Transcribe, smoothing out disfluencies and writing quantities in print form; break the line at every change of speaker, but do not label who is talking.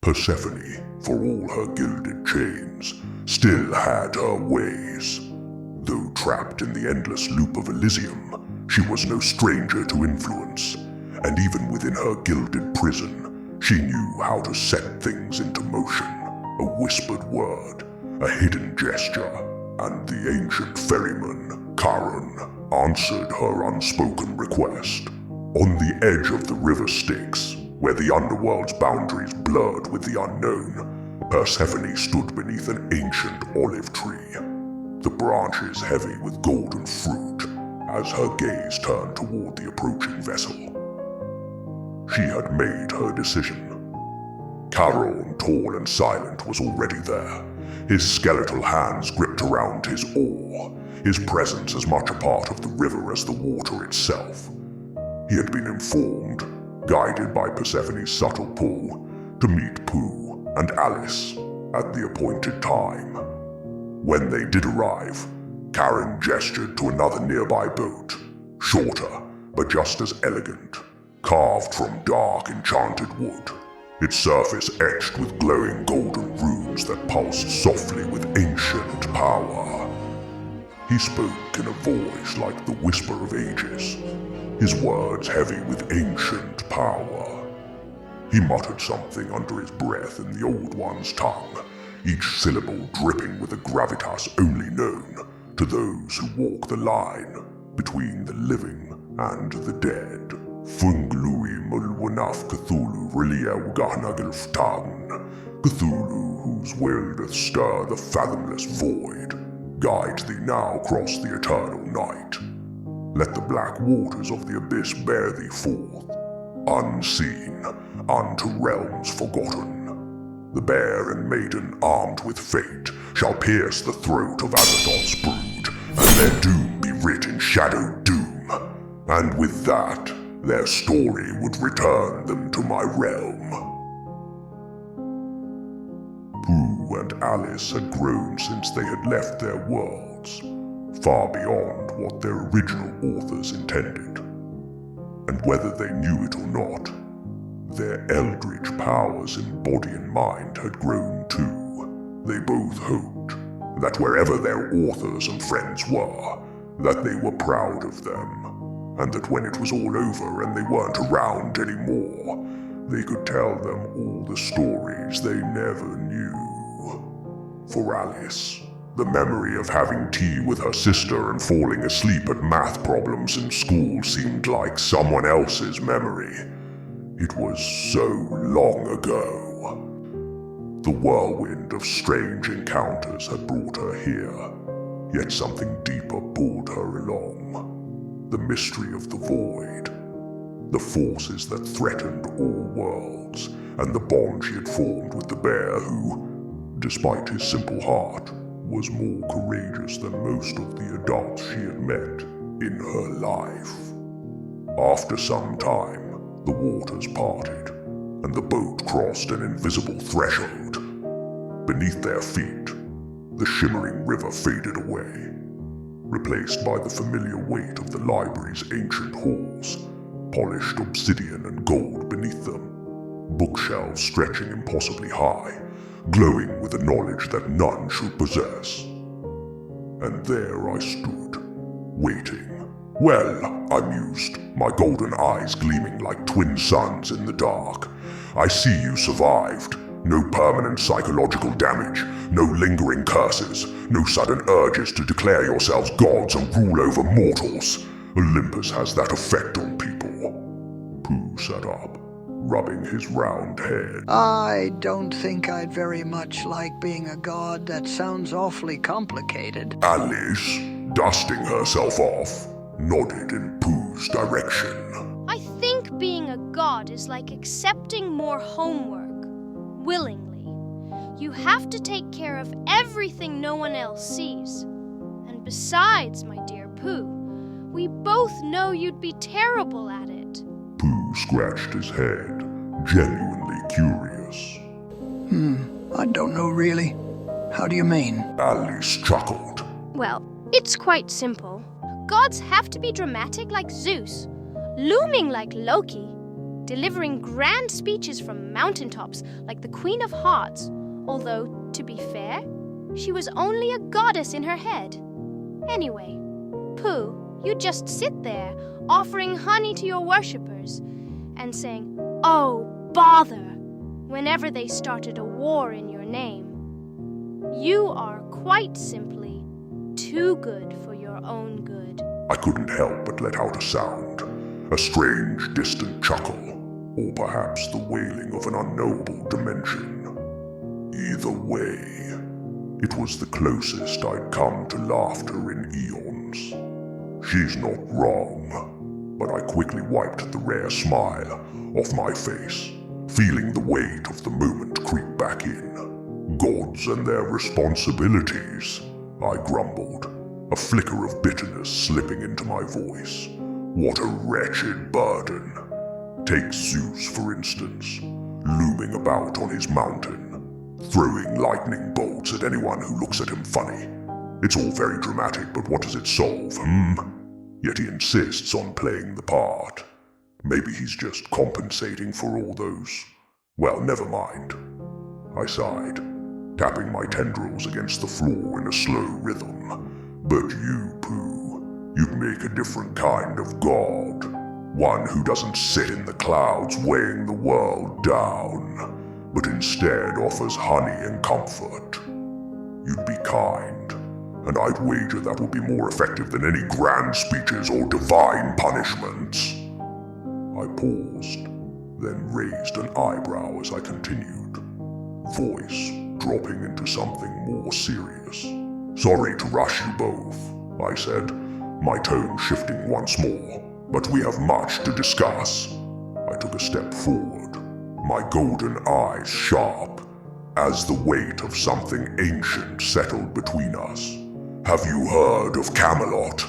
Persephone, for all her gilded chains, still had her ways. Though trapped in the endless loop of Elysium, she was no stranger to influence, and even within her gilded prison, she knew how to set things into motion. A whispered word, a hidden gesture, and the ancient ferryman, Charon, answered her unspoken request. On the edge of the river Styx, where the underworld's boundaries blurred with the unknown, Persephone stood beneath an ancient olive tree, the branches heavy with golden fruit, as her gaze turned toward the approaching vessel. She had made her decision. Charon, tall and silent, was already there, his skeletal hands gripped around his oar, his presence as much a part of the river as the water itself. He had been informed, guided by Persephone's subtle pull, to meet Pooh and Alice at the appointed time. When they did arrive, Charon gestured to another nearby boat, shorter but just as elegant, carved from dark enchanted wood, its surface etched with glowing golden runes that pulsed softly with ancient power. He spoke in a voice like the whisper of ages, his words heavy with ancient power. He muttered something under his breath in the Old One's tongue, each syllable dripping with a gravitas only known to those who walk the line between the living and the dead. Funglui mulwanaf Cthulhu Riliel Gahnagilftan, Cthulhu whose will doth stir the fathomless void, guide thee now across the eternal night. Let the black waters of the abyss bear thee forth, unseen, unto realms forgotten. The bear and maiden armed with fate shall pierce the throat of Azathoth's brood, and their doom be writ in shadow doom. And with that, their story would return them to my realm. Pooh and Alice had grown since they had left their worlds, far beyond what their original authors intended. And whether they knew it or not, their eldritch powers in body and mind had grown too. They both hoped that wherever their authors and friends were, that they were proud of them, and that when it was all over and they weren't around anymore, they could tell them all the stories they never knew. For Alice, the memory of having tea with her sister and falling asleep at math problems in school seemed like someone else's memory. It was so long ago. The whirlwind of strange encounters had brought her here, yet something deeper pulled her along. The mystery of the void, the forces that threatened all worlds, and the bond she had formed with the bear who, despite his simple heart, was more courageous than most of the adults she had met in her life. After some time, the waters parted, and the boat crossed an invisible threshold. Beneath their feet, the shimmering river faded away, replaced by the familiar weight of the library's ancient halls, polished obsidian and gold beneath them, bookshelves stretching impossibly high, glowing with a knowledge that none should possess. And there I stood, waiting. Well, I mused, my golden eyes gleaming like twin suns in the dark. I see you survived. No permanent psychological damage, no lingering curses, no sudden urges to declare yourselves gods and rule over mortals. Olympus has that effect on people. Pooh sat up, rubbing his round head.
I don't think I'd very much like being a god. That sounds awfully complicated.
Alice, dusting herself off, nodded in Pooh's direction.
I think being a god is like accepting more homework, willingly. You have to take care of everything no one else sees. And besides, my dear Pooh, we both know you'd be terrible at it.
Pooh scratched his head, genuinely curious.
I don't know really. How do you mean?
Alice chuckled.
Well, it's quite simple. Gods have to be dramatic like Zeus, looming like Loki, delivering grand speeches from mountaintops like the Queen of Hearts, although, to be fair, she was only a goddess in her head. Anyway, Pooh, you just sit there, offering honey to your worshippers, and saying, "Oh, bother," whenever they started a war in your name. You are quite simply too good for your own good.
I couldn't help but let out a sound, a strange, distant chuckle, or perhaps the wailing of an unknowable dimension. Either way, it was the closest I'd come to laughter in eons. She's not wrong, but I quickly wiped the rare smile off my face, feeling the weight of the moment creep back in. Gods and their responsibilities, I grumbled, a flicker of bitterness slipping into my voice. What a wretched burden. Take Zeus, for instance, looming about on his mountain, throwing lightning bolts at anyone who looks at him funny. It's all very dramatic, but what does it solve, Yet he insists on playing the part. Maybe he's just compensating for all those... Well, never mind. I sighed, tapping my tendrils against the floor in a slow rhythm. But you, Pooh, you'd make a different kind of god. One who doesn't sit in the clouds weighing the world down, but instead offers honey and comfort. You'd be kind, and I'd wager that would be more effective than any grand speeches or divine punishments. I paused, then raised an eyebrow as I continued, voice dropping into something more serious. Sorry to rush you both, I said, my tone shifting once more, but we have much to discuss. I took a step forward, my golden eyes sharp, as the weight of something ancient settled between us. Have you heard of Camelot?